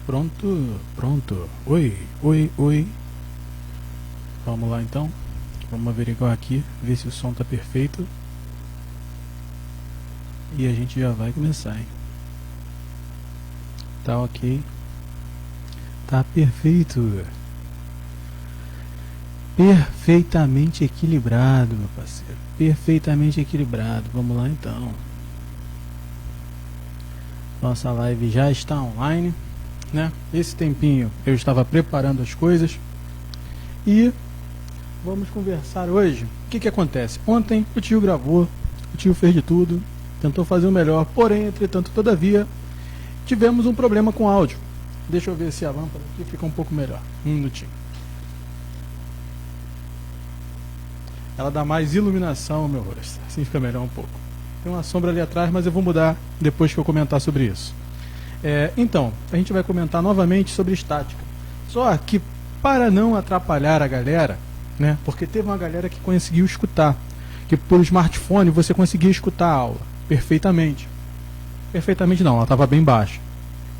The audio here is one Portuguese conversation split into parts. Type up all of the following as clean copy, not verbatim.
Pronto, pronto. Oi, oi, oi. Vamos lá então. Vamos averiguar aqui, ver se o som tá perfeito. E a gente já vai começar, hein? Tá ok. Tá perfeito. Perfeitamente equilibrado, meu parceiro. Perfeitamente equilibrado. Vamos lá então. Nossa live já está online, né? Esse tempinho eu estava preparando as coisas e vamos conversar hoje. O que acontece? Ontem o tio gravou, o tio fez de tudo, tentou fazer o melhor, porém, entretanto, todavia, tivemos um problema com o áudio. Deixa eu ver se a lâmpada aqui fica um pouco melhor. Um minutinho. Ela dá mais iluminação ao meu rosto, assim fica melhor um pouco. Tem uma sombra ali atrás, mas eu vou mudar depois que eu comentar sobre isso. Então, a gente vai comentar novamente sobre estática. Só que, para não atrapalhar a galera, né, porque teve uma galera que conseguiu escutar, que por smartphone você conseguia escutar a aula perfeitamente. Perfeitamente não, ela estava bem baixa.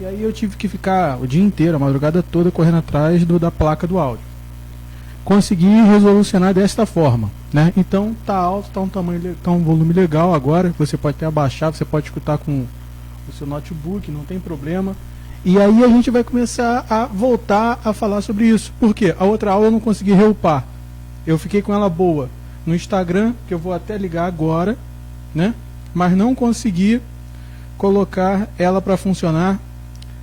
E aí eu tive que ficar o dia inteiro, a madrugada toda, correndo atrás da placa do áudio. Consegui resolucionar desta forma, né? Então tá alto, tá um tamanho, tá um volume legal agora. Você pode até abaixar, você pode escutar com o seu notebook, não tem problema. E aí a gente vai começar a voltar a falar sobre isso. Por quê? A outra aula eu não consegui reupar. Eu fiquei com ela boa no Instagram, que eu vou até ligar agora, né? Mas não consegui colocar ela para funcionar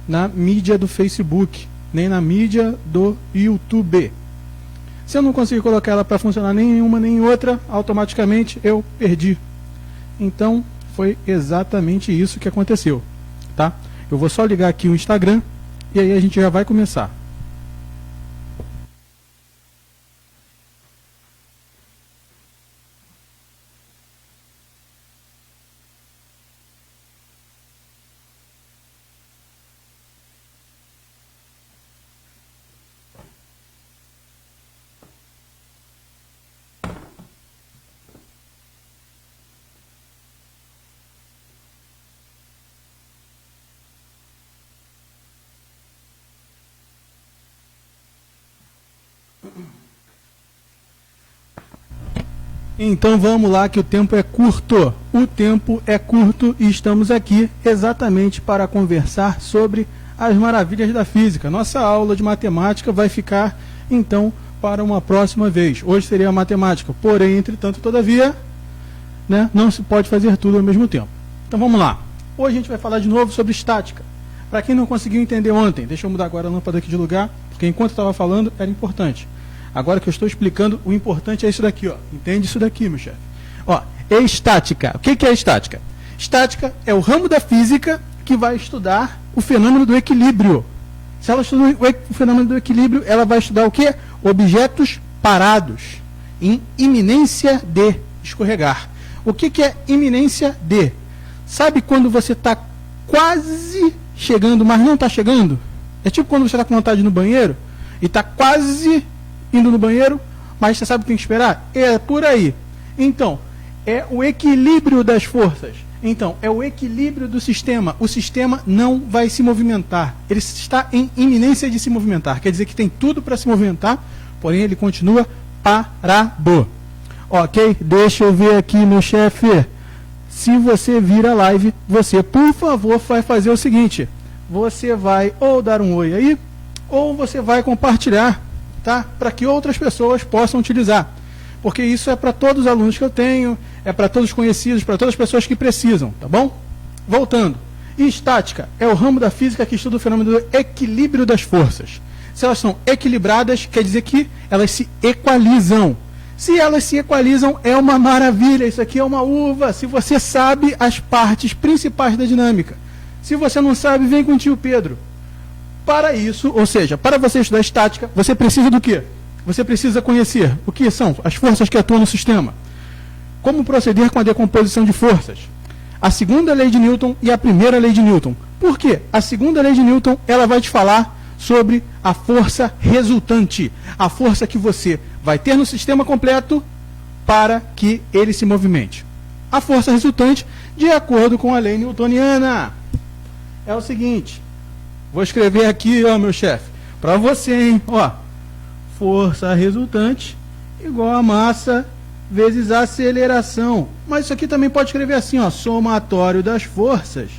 na mídia do Facebook, nem na mídia do YouTube. Se eu não conseguir colocar ela para funcionar nem em uma nem em outra, automaticamente eu perdi. Então foi exatamente isso que aconteceu, tá? Eu vou só ligar aqui o Instagram e aí a gente já vai começar. Então vamos lá, que o tempo é curto. O tempo é curto e estamos aqui exatamente para conversar sobre as maravilhas da física. Nossa aula de matemática vai ficar, então, para uma próxima vez. Hoje seria a matemática, porém, entretanto, todavia, né, não se pode fazer tudo ao mesmo tempo. Então vamos lá. Hoje a gente vai falar de novo sobre estática. Para quem não conseguiu entender ontem, deixa eu mudar agora a lâmpada aqui de lugar, porque enquanto eu estava falando era importante. Agora que eu estou explicando, o importante é isso daqui, ó. Entende isso daqui, meu chefe? Ó, estática. O que é estática? Estática é o ramo da física que vai estudar o fenômeno do equilíbrio. Se ela estuda o fenômeno do equilíbrio, ela vai estudar o quê? Objetos parados, em iminência de escorregar. O que é iminência de? Sabe quando você está quase chegando, mas não está chegando? É tipo quando você está com vontade no banheiro e está quase indo no banheiro, mas você sabe o que tem que esperar? É por aí. Então, é o equilíbrio das forças. Então, é o equilíbrio do sistema. O sistema não vai se movimentar. Ele está em iminência de se movimentar. Quer dizer que tem tudo para se movimentar, porém ele continua parado. Ok? Deixa eu ver aqui, meu chefe. Se você vir a live, você, por favor, vai fazer o seguinte. Você vai ou dar um oi aí, ou você vai compartilhar, tá? Para que outras pessoas possam utilizar. Porque isso é para todos os alunos que eu tenho, é para todos os conhecidos, para todas as pessoas que precisam, tá bom? Voltando. Estática é o ramo da física que estuda o fenômeno do equilíbrio das forças. Se elas são equilibradas, quer dizer que elas se equalizam. Se elas se equalizam, é uma maravilha. Isso aqui é uma uva. Se você sabe as partes principais da dinâmica. Se você não sabe, vem com o tio Pedro. Para isso, ou seja, para você estudar estática, você precisa do quê? Você precisa conhecer o que são as forças que atuam no sistema. Como proceder com a decomposição de forças. A segunda lei de Newton e a primeira lei de Newton. Por quê? A segunda lei de Newton, ela vai te falar sobre a força resultante. A força que você vai ter no sistema completo para que ele se movimente. A força resultante, de acordo com a lei newtoniana, é o seguinte. Vou escrever aqui, ó, meu chefe, para você, hein? Ó, força resultante igual a massa vezes a aceleração. Mas isso aqui também pode escrever assim, ó, somatório das forças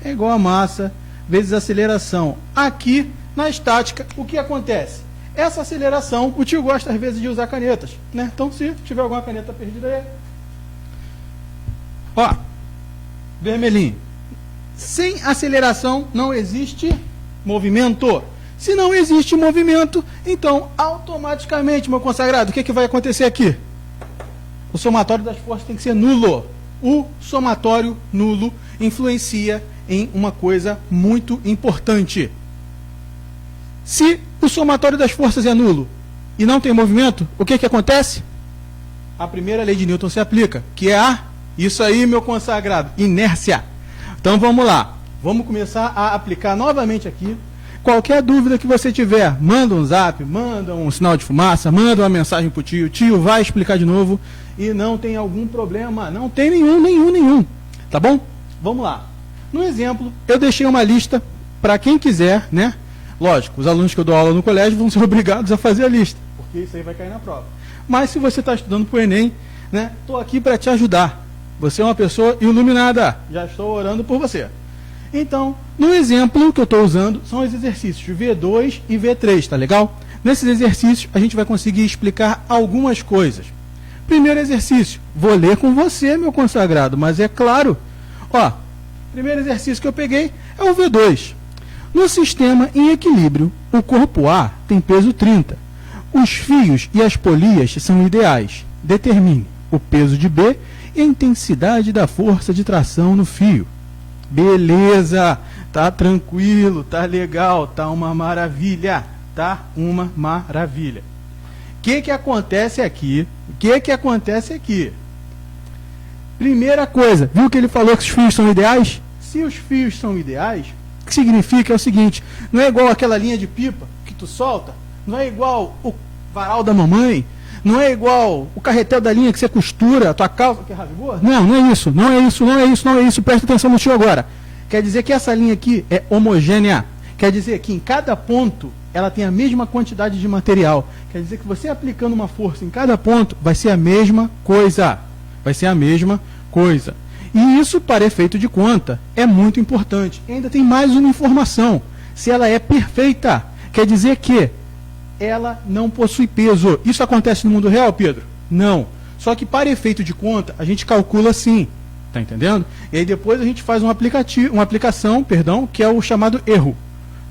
é igual a massa vezes a aceleração. Aqui, na estática, o que acontece? Essa aceleração, o tio gosta às vezes de usar canetas, né? Então, se tiver alguma caneta perdida aí, ó, vermelhinho. Sem aceleração não existe movimento. Se não existe movimento, então automaticamente, meu consagrado, o que, que vai acontecer aqui? O somatório das forças tem que ser nulo. O somatório nulo influencia em uma coisa muito importante. Se o somatório das forças é nulo e não tem movimento, o que, que acontece? A primeira lei de Newton se aplica, que é isso aí, meu consagrado, inércia. Então vamos lá, vamos começar a aplicar novamente aqui. Qualquer dúvida que você tiver, manda um zap, manda um sinal de fumaça, manda uma mensagem para o tio vai explicar de novo e não tem algum problema, não tem nenhum, tá bom? Vamos lá. No exemplo, eu deixei uma lista para quem quiser, né? Lógico, os alunos que eu dou aula no colégio vão ser obrigados a fazer a lista, porque isso aí vai cair na prova. Mas se você está estudando para o Enem, né? Estou aqui para te ajudar. Você é uma pessoa iluminada, já estou orando por você. Então, no exemplo que eu estou usando, são os exercícios V2 e V3, tá legal? Nesses exercícios, a gente vai conseguir explicar algumas coisas. Primeiro exercício, vou ler com você, meu consagrado, mas é claro, ó, primeiro exercício que eu peguei é o V2. No sistema em equilíbrio, o corpo A tem peso 30. Os fios e as polias são ideais. Determine o peso de B e a intensidade da força de tração no fio. Beleza, tá tranquilo, tá legal, tá uma maravilha, tá uma maravilha. O que acontece aqui? Primeira coisa, viu que ele falou que os fios são ideais? Se os fios são ideais, o que significa é o seguinte, não é igual aquela linha de pipa que tu solta, não é igual o varal da mamãe, não é igual o carretel da linha que você costura, a tua calça que rasgou. Não é isso, presta atenção no tio agora. Quer dizer que essa linha aqui é homogênea, quer dizer que em cada ponto ela tem a mesma quantidade de material, quer dizer que você aplicando uma força em cada ponto vai ser a mesma coisa, E isso, para efeito de conta, é muito importante. E ainda tem mais uma informação, se ela é perfeita, quer dizer que ela não possui peso. Isso acontece no mundo real, Pedro? Não. Só que para efeito de conta, a gente calcula assim. Tá entendendo? E aí depois a gente faz uma aplicação, que é o chamado erro.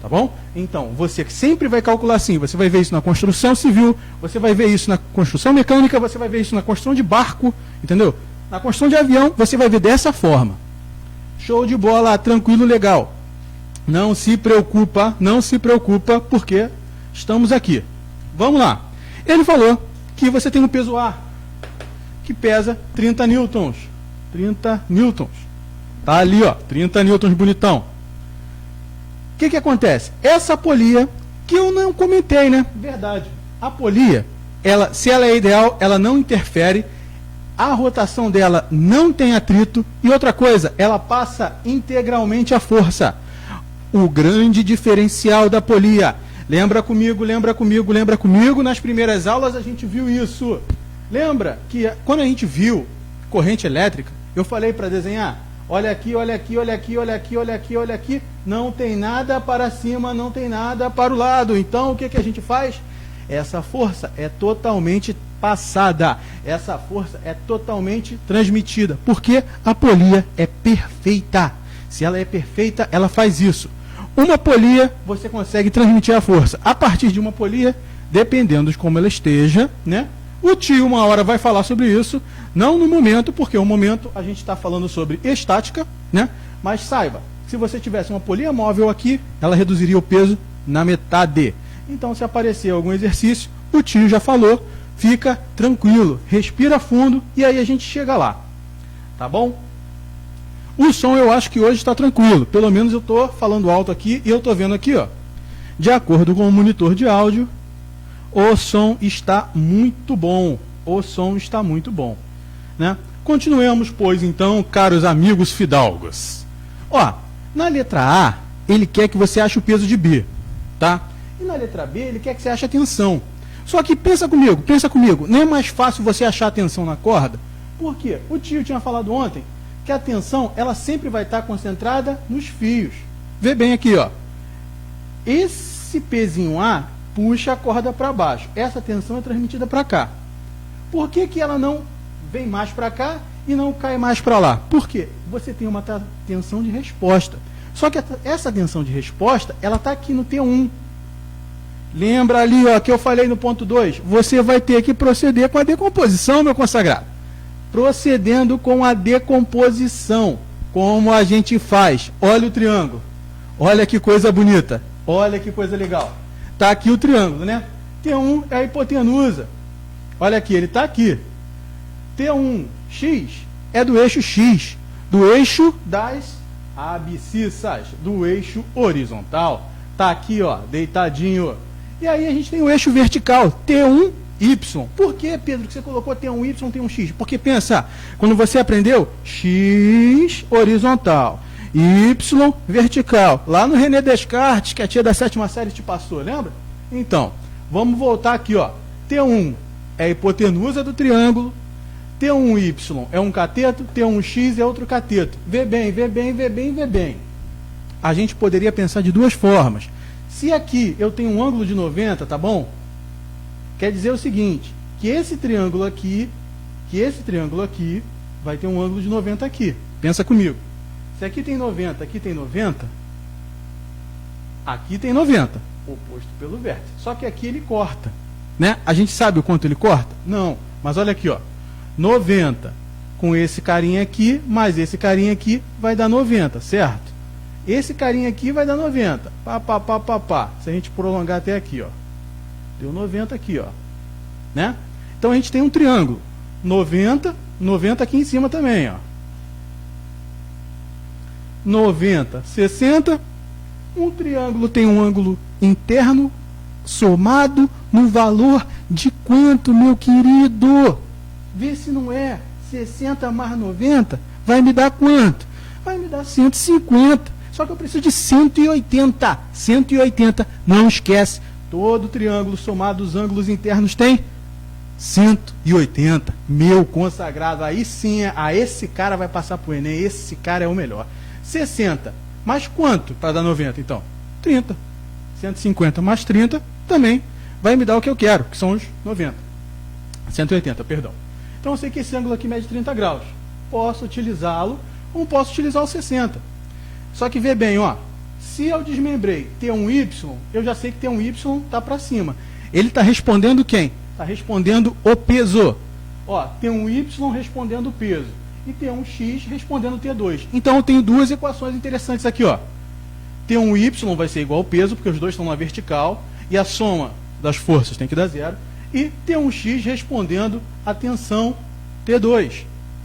Tá bom? Então, você sempre vai calcular assim. Você vai ver isso na construção civil, você vai ver isso na construção mecânica, você vai ver isso na construção de barco, entendeu? Na construção de avião, você vai ver dessa forma. Show de bola, tranquilo, legal. Não se preocupa, porque estamos aqui. Vamos lá. Ele falou que você tem um peso A, que pesa 30 newtons. 30 newtons. Tá ali, ó, 30 newtons bonitão. O que acontece? Essa polia, que eu não comentei, né? Verdade. A polia, se ela é ideal, ela não interfere, a rotação dela não tem atrito, e outra coisa, ela passa integralmente a força. O grande diferencial da polia. Lembra comigo, nas primeiras aulas a gente viu isso. Lembra que quando a gente viu corrente elétrica, eu falei para desenhar, olha aqui, não tem nada para cima, não tem nada para o lado. Então o que a gente faz? Essa força é totalmente passada, essa força é totalmente transmitida, porque a polia é perfeita. Se ela é perfeita, ela faz isso. Uma polia, você consegue transmitir a força. A partir de uma polia, dependendo de como ela esteja, né? O tio uma hora vai falar sobre isso, não no momento, porque o momento a gente está falando sobre estática, né? Mas saiba, se você tivesse uma polia móvel aqui, ela reduziria o peso na metade. Então, se aparecer algum exercício, o tio já falou, fica tranquilo, respira fundo e aí a gente chega lá. Tá bom? O som eu acho que hoje está tranquilo, pelo menos eu estou falando alto aqui e eu estou vendo aqui, ó, de acordo com o monitor de áudio, o som está muito bom, né? Continuemos, pois, então, caros amigos fidalgos. Ó, na letra A, ele quer que você ache o peso de B, tá? E na letra B, ele quer que você ache a tensão. Só que pensa comigo, não é mais fácil você achar a tensão na corda? Por quê? O tio tinha falado ontem que a tensão, ela sempre vai estar concentrada nos fios. Vê bem aqui, ó. Esse pezinho A puxa a corda para baixo. Essa tensão é transmitida para cá. Por que que ela não vem mais para cá e não cai mais para lá? Por quê? Você tem uma tensão de resposta. Só que essa tensão de resposta, ela está aqui no T1. Lembra ali, ó, que eu falei no ponto 2? Você vai ter que proceder com a decomposição, meu consagrado. Procedendo com a decomposição. Como a gente faz? Olha o triângulo. Olha que coisa bonita. Olha que coisa legal. Está aqui o triângulo, né? T1 é a hipotenusa. Olha aqui, ele está aqui. T1x é do eixo X, do eixo das abscissas, do eixo horizontal. Está aqui, ó, deitadinho. E aí a gente tem o eixo vertical, T1y. Por que, Pedro, que você colocou T1y, T1x? Porque pensa, quando você aprendeu x horizontal, y vertical, lá no René Descartes, que a tia da 7ª série te passou, lembra? Então, vamos voltar aqui, ó. T1 é a hipotenusa do triângulo, T1y é um cateto, T1x é outro cateto. Vê bem, vê bem, vê bem, vê bem. A gente poderia pensar de duas formas. Se aqui eu tenho um ângulo de 90, tá bom? Quer dizer o seguinte, que esse triângulo aqui vai ter um ângulo de 90 aqui. Pensa comigo. Se aqui tem 90, aqui tem 90, aqui tem 90, oposto pelo vértice. Só que aqui ele corta, né? A gente sabe o quanto ele corta? Não, mas olha aqui, ó. 90 com esse carinha aqui, mais esse carinha aqui, vai dar 90, certo? Esse carinha aqui vai dar 90. Pá. Se a gente prolongar até aqui, ó. Deu 90 aqui, ó. Né? Então a gente tem um triângulo. 90 aqui em cima também, ó. 90, 60. Um triângulo tem um ângulo interno somado no valor de quanto, meu querido? Vê se não é 60 mais 90, vai me dar quanto? Vai me dar 150. Só que eu preciso de 180. 180, não esquece. Todo triângulo somado os ângulos internos tem 180. Meu consagrado, aí sim, esse cara vai passar para o Enem. Esse cara é o melhor. 60, mais quanto para dar 90, então? 30. 150 mais 30 também vai me dar o que eu quero, que são os 90. 180, perdão. Então eu sei que esse ângulo aqui mede 30 graus. Posso utilizá-lo, ou posso utilizar o 60. Só que vê bem, ó. Se eu desmembrei T1y, eu já sei que T1y está para cima. Ele está respondendo quem? Está respondendo o peso. Ó, T1y respondendo o peso. E T1x respondendo T2. Então eu tenho duas equações interessantes aqui, ó. T1y vai ser igual ao peso, porque os dois estão na vertical, e a soma das forças tem que dar zero. E T1x respondendo a tensão T2.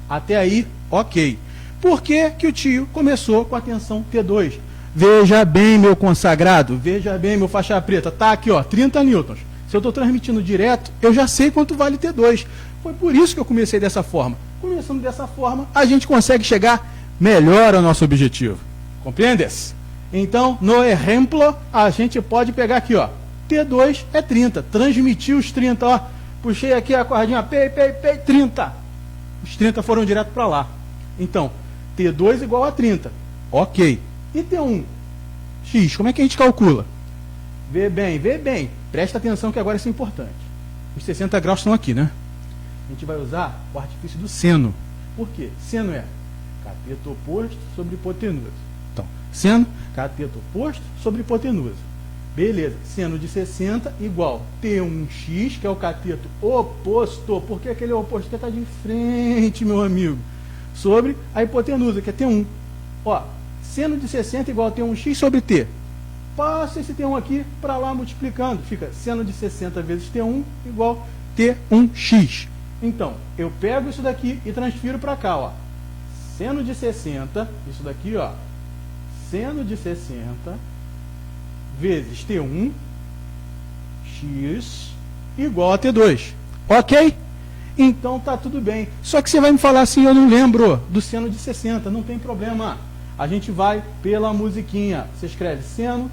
Até aí, ok. Por que que o tio começou com a tensão T2? Veja bem, meu consagrado, veja bem, meu faixa preta. Tá aqui, ó, 30 newtons. Se eu estou transmitindo direto, eu já sei quanto vale T2. Foi por isso que eu comecei dessa forma. Começando dessa forma, a gente consegue chegar melhor ao nosso objetivo. Compreendes? Então, no exemplo, a gente pode pegar aqui, ó. T2 é 30. Transmiti os 30, ó. Puxei aqui a cordinha, 30. Os 30 foram direto para lá. Então, T2 igual a 30. Ok. E T1? X, como é que a gente calcula? Vê bem. Presta atenção que agora isso é importante. Os 60 graus estão aqui, né? A gente vai usar o artifício do seno. Por quê? Seno é cateto oposto sobre hipotenusa. Então, seno, cateto oposto sobre hipotenusa. Beleza. Seno de 60 igual T1x, que é o cateto oposto. Por que aquele oposto? Porque está de frente, meu amigo. Sobre a hipotenusa, que é T1. Ó, seno de 60 igual a T1x sobre T. Passa esse T1 aqui para lá multiplicando. Fica seno de 60 vezes T1 igual T1x. Então, eu pego isso daqui e transfiro para cá, ó. Seno de 60, isso daqui, ó. Seno de 60 vezes T1 x igual a T2. Ok? Então tá tudo bem. Só que você vai me falar assim, eu não lembro do seno de 60. Não tem problema. A gente vai pela musiquinha. Você escreve seno,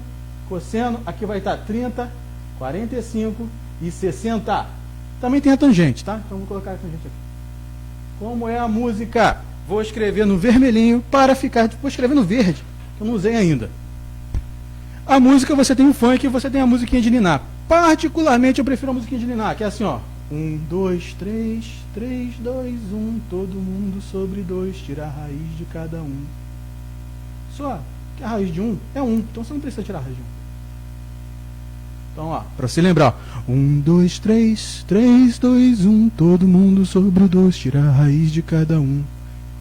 cosseno, aqui vai estar 30, 45 e 60. Também tem a tangente, tá? Então vou colocar a tangente aqui. Como é a música? Vou escrever no vermelhinho para ficar... Vou escrever no verde, que eu não usei ainda. A música, você tem o funk e você tem a musiquinha de ninar. Particularmente eu prefiro a musiquinha de ninar, que é assim, ó. 1, 2, 3, 3, 2, 1. Todo mundo sobre 2, tira a raiz de cada um. Só que a raiz de 1 é 1, então você não precisa tirar a raiz de 1. Então, ó, para você lembrar, 1, 2, 3, 3, 2, 1. Todo mundo sobre o 2, tira a raiz de cada um.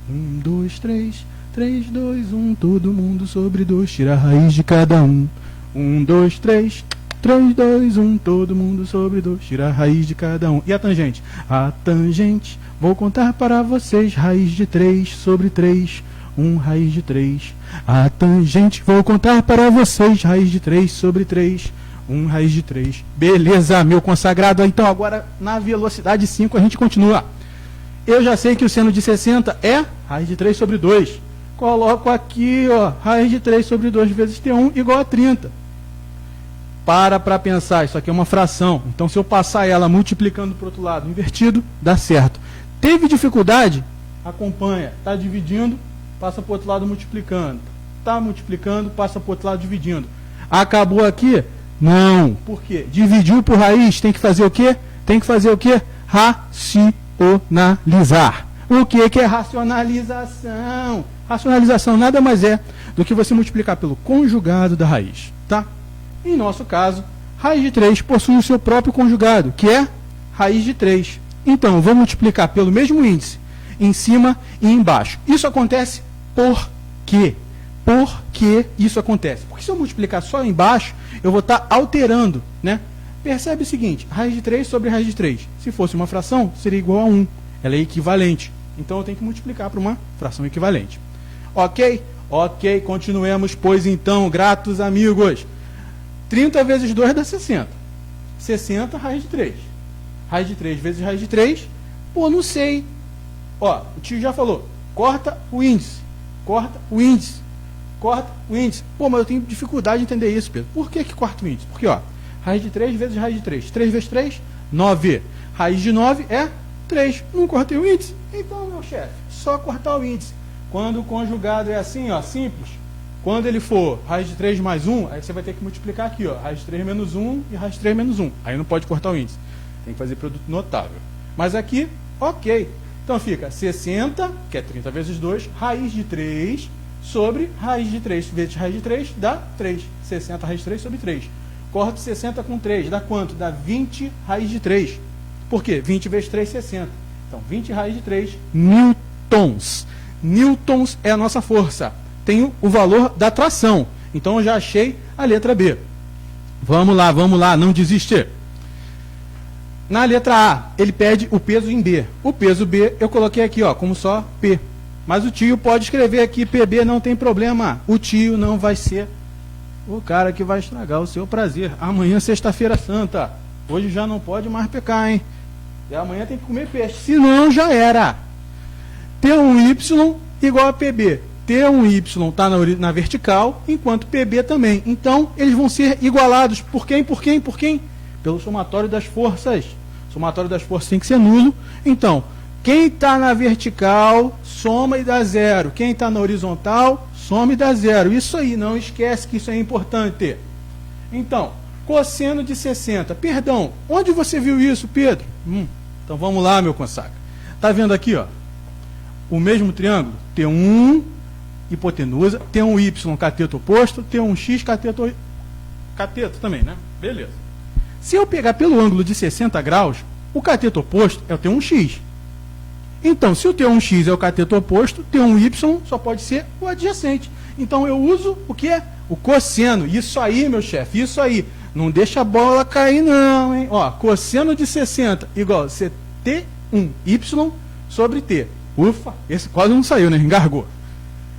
1, 2, 3, 3, 2, 1. Todo mundo sobre 2, tira a raiz de cada um. 1, 2, 3, 3, 2, 1. Todo mundo sobre 2, tira a raiz de cada um. E a tangente? A tangente, vou contar para vocês, raiz de 3 sobre 3. 1 raiz de 3. A tangente, vou contar para vocês, raiz de 3 sobre 3. 1 raiz de 3. Beleza, meu consagrado. Então agora na velocidade 5 a gente continua. Eu já sei que o seno de 60 é raiz de 3 sobre 2. Coloco aqui, ó, raiz de 3 sobre 2 vezes T1 igual a 30. Para pensar, isso aqui é uma fração. Então se eu passar ela multiplicando para o outro lado, invertido, dá certo. Teve dificuldade? Acompanha. Está dividindo, passa para o outro lado multiplicando. Está multiplicando, passa para o outro lado dividindo. Acabou aqui? Não. Por quê? Dividiu por raiz, tem que fazer o quê? Tem que fazer o quê? Racionalizar. O que é racionalização? Racionalização nada mais é do que você multiplicar pelo conjugado da raiz. Tá? Em nosso caso, raiz de 3 possui o seu próprio conjugado, que é raiz de 3. Então, eu vou multiplicar pelo mesmo índice, em cima e embaixo. Isso acontece por quê? Por que isso acontece? Porque se eu multiplicar só embaixo, eu vou estar alterando, né? Percebe o seguinte, raiz de 3 sobre raiz de 3. Se fosse uma fração, seria igual a 1. Ela é equivalente. Então eu tenho que multiplicar para uma fração equivalente. Ok? Ok, continuemos, pois então, gratos amigos. 30 vezes 2 dá 60. 60, raiz de 3. Raiz de 3 vezes raiz de 3, pô, não sei. Ó, o tio já falou, corta o índice. Corta o índice. Corta o índice. Pô, mas eu tenho dificuldade de entender isso, Pedro. Por que corta o índice? Porque, ó, raiz de 3 vezes raiz de 3. 3 vezes 3, 9. Raiz de 9 é 3. Não cortei o índice? Então, meu chefe, só cortar o índice. Quando o conjugado é assim, ó, simples, quando ele for raiz de 3 mais 1, aí você vai ter que multiplicar aqui, ó, raiz de 3 menos 1 e raiz de 3 menos 1. Aí não pode cortar o índice. Tem que fazer produto notável. Mas aqui, ok. Então fica 60, que é 30 vezes 2, raiz de 3 sobre raiz de 3 vezes raiz de 3 dá 3. 60 raiz de 3 sobre 3. Corto 60 com 3, dá quanto? Dá 20 raiz de 3. Por quê? 20 vezes 3, 60. Então, 20 raiz de 3 newtons. Newtons é a nossa força. Tem o valor da tração. Então, eu já achei a letra B. Vamos lá, não desistir. Na letra A, ele pede o peso em B. O peso B eu coloquei aqui, ó, como só P. Mas o tio pode escrever aqui PB, não tem problema. O tio não vai ser o cara que vai estragar o seu prazer. Amanhã, sexta-feira santa. Hoje já não pode mais pecar, hein? E amanhã tem que comer peixe. Senão já era. T1Y igual a PB. T1Y está na vertical, enquanto PB também. Então, eles vão ser igualados. Por quem? Por quem? Por quem? Pelo somatório das forças. O somatório das forças tem que ser nulo. Então, quem está na vertical, soma e dá 0. Quem está na horizontal, soma e dá 0. Isso aí, não esquece que isso é importante. Então, cosseno de 60. Perdão, onde você viu isso, Pedro? Então, vamos lá, meu consagra. Está vendo aqui, ó, o mesmo triângulo? T1, hipotenusa, T1Y, cateto oposto, T1X, cateto também, né? Beleza. Se eu pegar pelo ângulo de 60 graus, o cateto oposto é o T1X. Então, se o T1X é o cateto oposto, T1Y só pode ser o adjacente. Então, eu uso o que é? O cosseno. Isso aí, meu chefe, isso aí. Não deixa a bola cair, não, hein? Ó, cosseno de 60 igual a T1Y sobre T. Ufa, esse quase não saiu, né? Engargou.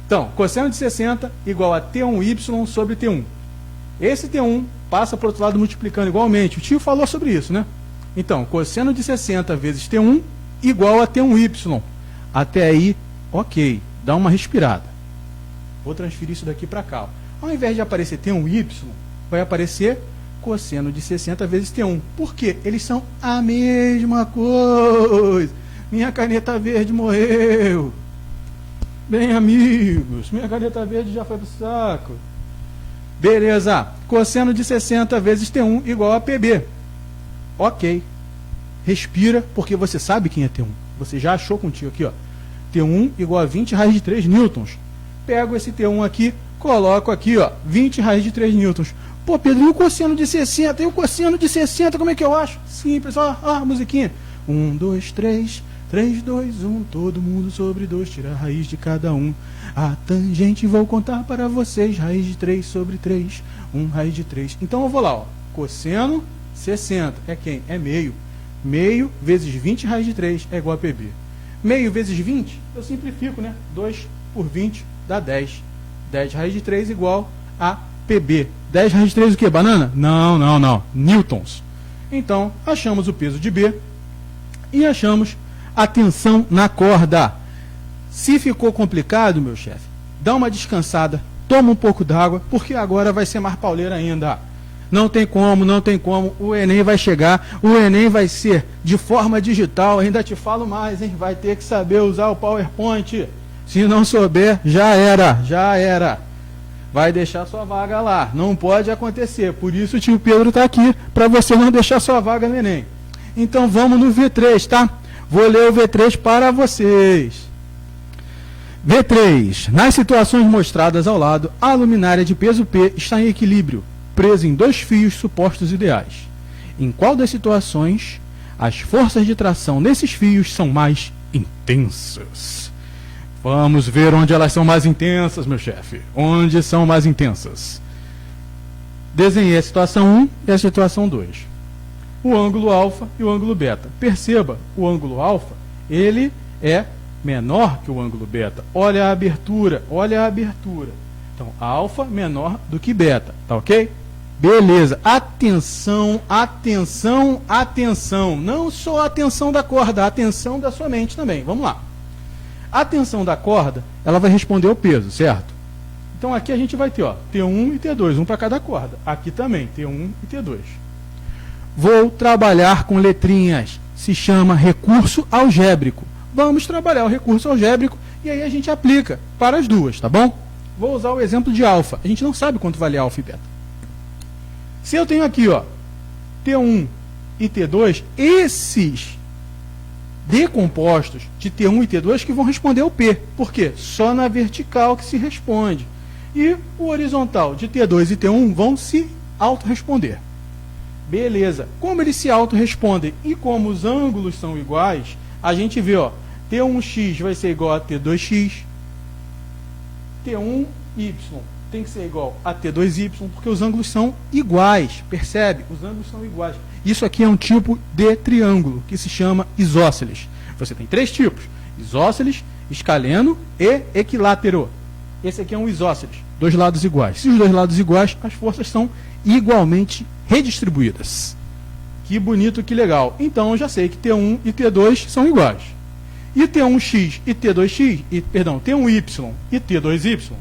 Então, cosseno de 60 igual a T1Y sobre T1. Esse T1 passa para o outro lado multiplicando igualmente. O tio falou sobre isso, né? Então, cosseno de 60 vezes T1 igual a T1Y. Até aí, ok. Dá uma respirada. Vou transferir isso daqui para cá. Ó. Ao invés de aparecer T1y, vai aparecer cosseno de 60 vezes T1. Por quê? Eles são a mesma coisa. Minha caneta verde morreu. Bem, amigos, minha caneta verde já foi pro saco. Beleza. Cosseno de 60 vezes T1 igual a PB. Ok. Respira, porque você sabe quem é T1. Você já achou contigo aqui, ó. T1 igual a 20 raiz de 3 newtons. Pego esse T1 aqui, coloco aqui, ó, 20 raiz de 3 newtons. Pô, Pedro, e o cosseno de 60? E o cosseno de 60, como é que eu acho? Simples, ó, a musiquinha. 1, 2, 3, 3, 2, 1, todo mundo sobre 2, tira a raiz de cada um. A tangente vou contar para vocês, raiz de 3 sobre 3, 1 raiz de 3. Então eu vou lá, ó, cosseno 60, é quem? É meio. Meio vezes 20 raiz de 3 é igual a PB. Meio vezes 20, eu simplifico, né? 2 por 20 dá 10. 10 raiz de 3 igual a PB. 10 raiz de 3 o quê? Banana? Não, não, não. Newtons. Então, achamos o peso de B e achamos a tensão na corda. Se ficou complicado, meu chefe, dá uma descansada, toma um pouco d'água, porque agora vai ser mais pauleira ainda. Não tem como, não tem como. O Enem vai chegar, o Enem vai ser de forma digital. Ainda te falo mais, hein? Vai ter que saber usar o PowerPoint. Se não souber, já era, já era. Vai deixar sua vaga lá. Não pode acontecer. Por isso o tio Pedro está aqui, para você não deixar sua vaga no Enem. Então vamos no V3, tá? Vou ler o V3 para vocês. V3. Nas situações mostradas ao lado, a luminária de peso P está em equilíbrio, presa em 2 fios supostos ideais. Em qual das situações as forças de tração nesses fios são mais intensas? Vamos ver onde elas são mais intensas, meu chefe. Onde são mais intensas? Desenhei a situação 1 e a situação 2. O ângulo alfa e o ângulo beta. Perceba, o ângulo alfa, ele é menor que o ângulo beta. Olha a abertura, olha a abertura. Então, alfa menor do que beta, tá ok? Beleza. Atenção, atenção, atenção. Não só a tensão da corda, a tensão da sua mente também. Vamos lá. A tensão da corda, ela vai responder ao peso, certo? Então aqui a gente vai ter, ó, T1 e T2, um para cada corda. Aqui também, T1 e T2. Vou trabalhar com letrinhas. Se chama recurso algébrico. Vamos trabalhar o recurso algébrico e aí a gente aplica para as duas, tá bom? Vou usar o exemplo de alfa. A gente não sabe quanto vale alfa e beta. Se eu tenho aqui, ó, T1 e T2, esses decompostos de T1 e T2 que vão responder ao P. Por quê? Só na vertical que se responde. E o horizontal de T2 e T1 vão se autorresponder. Beleza. Como eles se autorrespondem e como os ângulos são iguais, a gente vê, ó, T1x vai ser igual a T2x, T1y tem que ser igual a T2y, porque os ângulos são iguais, percebe? Os ângulos são iguais. Isso aqui é um tipo de triângulo, que se chama isósceles. Você tem 3 tipos, isósceles, escaleno e equilátero. Esse aqui é um isósceles, 2 lados iguais. Se os 2 lados iguais, as forças são igualmente redistribuídas. Que bonito, que legal. Então, eu já sei que T1 e T2 são iguais. E T1x e T2x, perdão, T1y e T2y,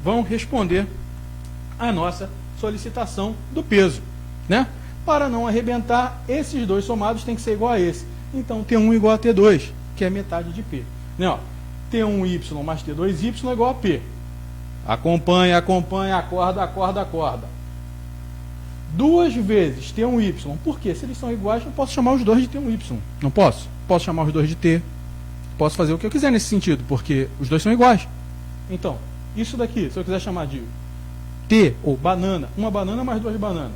vão responder a nossa solicitação do peso, né? Para não arrebentar, esses dois somados tem que ser igual a esse. Então, T1 igual a T2, que é metade de P. Né, ó, T1y mais T2y é igual a P. Acompanha, acompanha, acorda, acorda, acorda. 2 vezes T1y. Por quê? Se eles são iguais, eu posso chamar os dois de T1y. Não posso? Posso chamar os dois de T. Posso fazer o que eu quiser nesse sentido, porque os dois são iguais. Então, isso daqui, se eu quiser chamar de T ou banana, uma banana mais 2 bananas.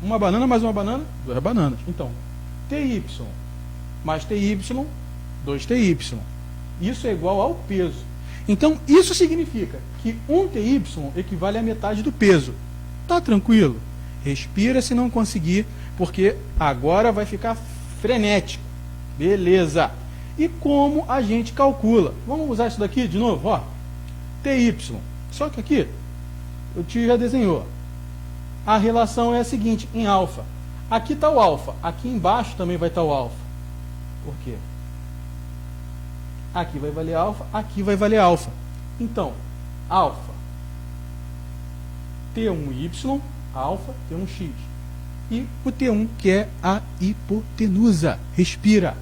Uma banana mais uma banana, 2 bananas. Então, TY mais TY, 2TY. Isso é igual ao peso. Então, isso significa que 1 TY equivale à metade do peso. Tá tranquilo? Respira se não conseguir, porque agora vai ficar frenético. Beleza. E como a gente calcula? Vamos usar isso daqui de novo, ó. TY. Só que aqui, o tio já desenhou. A relação é a seguinte, em alfa. Aqui está o alfa. Aqui embaixo também vai estar o alfa. Por quê? aqui vai valer alfa, aqui vai valer alfa. Então, alfa T1y, alfa T1x. E o T1, que é a hipotenusa. Respira.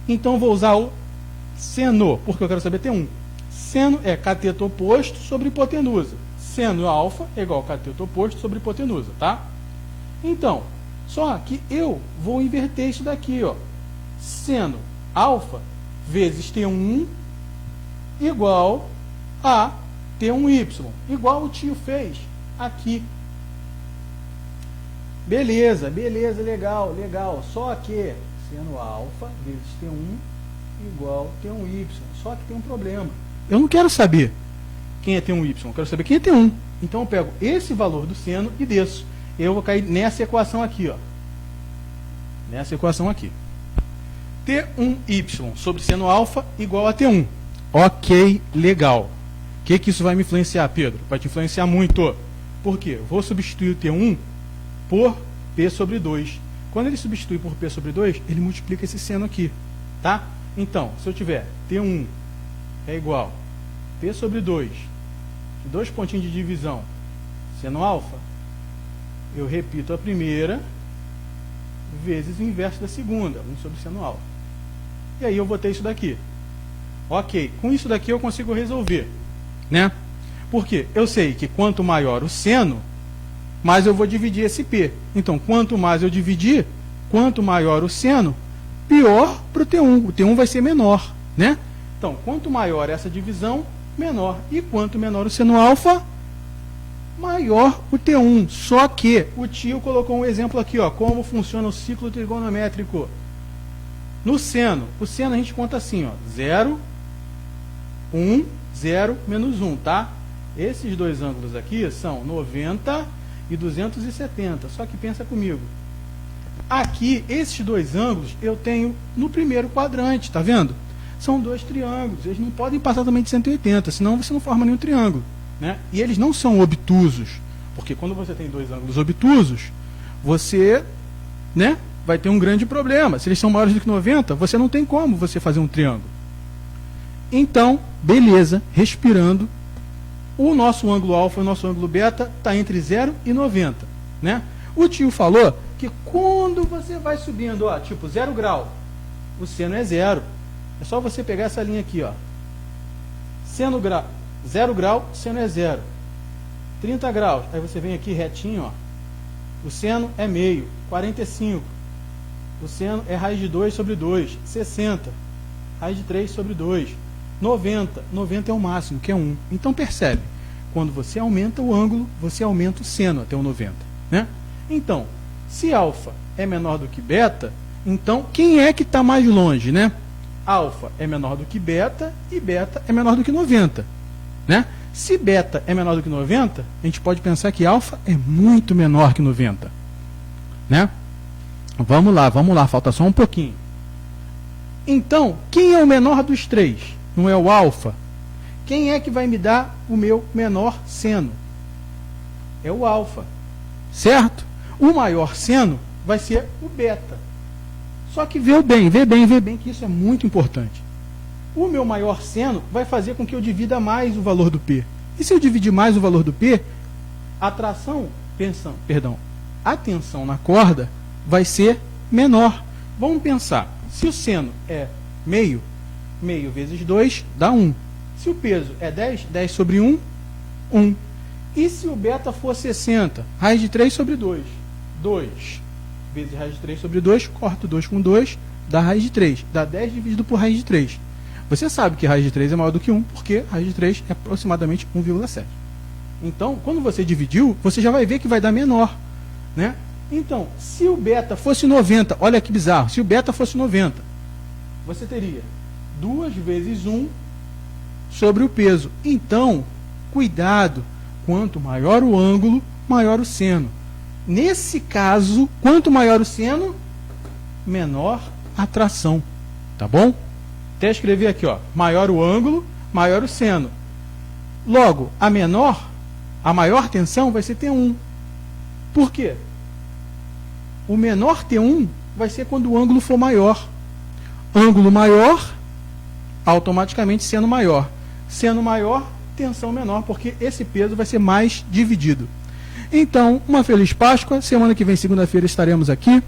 Então, vou usar o seno, porque eu quero saber T1. Seno é cateto oposto sobre hipotenusa. Seno alfa é igual a cateto oposto sobre hipotenusa, tá? Então, só que eu vou inverter isso daqui, ó. Seno alfa vezes T1 igual a T1y, igual o tio fez aqui. Beleza, beleza, legal, legal. Só que seno alfa vezes T1 igual a T1y. Só que tem um problema. Eu não quero saber quem é T1y, eu quero saber quem é T1. Então eu pego esse valor do seno e desço. Eu vou cair nessa equação aqui, ó. Nessa equação aqui. T1y sobre seno alfa igual a T1. Ok, legal. O que isso vai me influenciar, Pedro? Vai te influenciar muito. Por quê? Vou substituir o T1 por P sobre 2. Quando ele substitui por P sobre 2, ele multiplica esse seno aqui. Tá? Então, se eu tiver T1 é igual a P sobre 2, de 2 pontinhos de divisão, seno alfa, eu repito a primeira vezes o inverso da segunda, 1 sobre seno alfa. E aí eu vou ter isso daqui. Ok, com isso daqui eu consigo resolver, né? Porque eu sei que quanto maior o seno, mais eu vou dividir esse P. Então, quanto mais eu dividir, quanto maior o seno, pior para o T1. O T1 vai ser menor, né? Então, quanto maior essa divisão, menor. E quanto menor o seno alfa, maior o T1. Só que o tio colocou um exemplo aqui, ó, como funciona o ciclo trigonométrico. No seno, o seno a gente conta assim, ó, 0, 1, 0, menos 1, tá? Esses dois ângulos aqui são 90 e 270. Só que pensa comigo. Aqui, esses dois ângulos, eu tenho no primeiro quadrante, tá vendo? São dois triângulos, eles não podem passar também de 180, senão você não forma nenhum triângulo, né? E eles não são obtusos, porque quando você tem dois ângulos obtusos, você, né, vai ter um grande problema. Se eles são maiores do que 90, você não tem como você fazer um triângulo. Então, beleza, respirando, o nosso ângulo alfa e o nosso ângulo beta está entre 0 e 90, né? O tio falou que quando você vai subindo, ó, tipo 0 grau, o seno é 0. É só você pegar essa linha aqui, ó. Seno 0 grau, seno é 0. 30 graus, aí você vem aqui retinho, ó. O seno é meio, 45. O seno é raiz de 2 sobre 2, 60. Raiz de 3 sobre 2, 90. 90 é o máximo, que é 1. Então percebe, quando você aumenta o ângulo, você aumenta o seno até o 90, né? Então, se alfa é menor do que beta, então quem é que está mais longe, né? Alfa é menor do que beta e beta é menor do que 90, né? Se beta é menor do que 90, a gente pode pensar que alfa é muito menor que 90, né? Vamos lá, falta só um pouquinho. Então, quem é o menor dos três? Não é o alfa? Quem é que vai me dar o meu menor seno? É o alfa, certo? O maior seno vai ser o beta. Só que vê bem que isso é muito importante. O meu maior seno vai fazer com que eu divida mais o valor do P. E se eu dividir mais o valor do P, a tensão na corda vai ser menor. Vamos pensar, se o seno é meio, meio vezes 2 dá 1. Se o peso é 10, 10 sobre 1, 1. E se o beta for 60, raiz de 3 sobre 2, 2 vezes raiz de 3 sobre 2, corto 2 com 2, dá raiz de 3, dá 10 dividido por raiz de 3. Você sabe que raiz de 3 é maior do que 1, porque raiz de 3 é aproximadamente 1,7. Então, quando você dividiu, você já vai ver que vai dar menor, né? Então, se o beta fosse 90, olha que bizarro, se o beta fosse 90, você teria 2 vezes 1 sobre o peso. Então, cuidado, quanto maior o ângulo, maior o seno. Nesse caso, quanto maior o seno, menor a tração, tá bom? Até escrever aqui, ó, maior o ângulo, maior o seno. Logo, a maior tensão vai ser T1. Por quê? O menor T1 vai ser quando o ângulo for maior. Ângulo maior, automaticamente sendo maior. Sendo maior, tensão menor, porque esse peso vai ser mais dividido. Então, uma feliz Páscoa. Semana que vem, segunda-feira, estaremos aqui.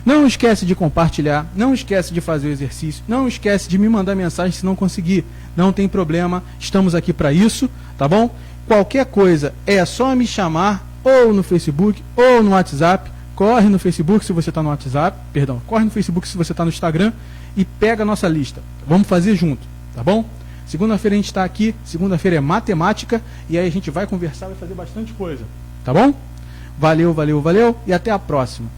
Não esquece de compartilhar, não esquece de fazer o exercício, não esquece de me mandar mensagem se não conseguir. Não tem problema, estamos aqui para isso, tá bom? Qualquer coisa é só me chamar, ou no Facebook, ou no WhatsApp. Corre no Facebook se você está no WhatsApp, perdão, corre no Facebook se você está no Instagram e pega a nossa lista. Vamos fazer junto, tá bom? Segunda-feira a gente está aqui, segunda-feira é matemática, e aí a gente vai conversar, vai fazer bastante coisa, tá bom? Valeu, valeu, valeu, e até a próxima.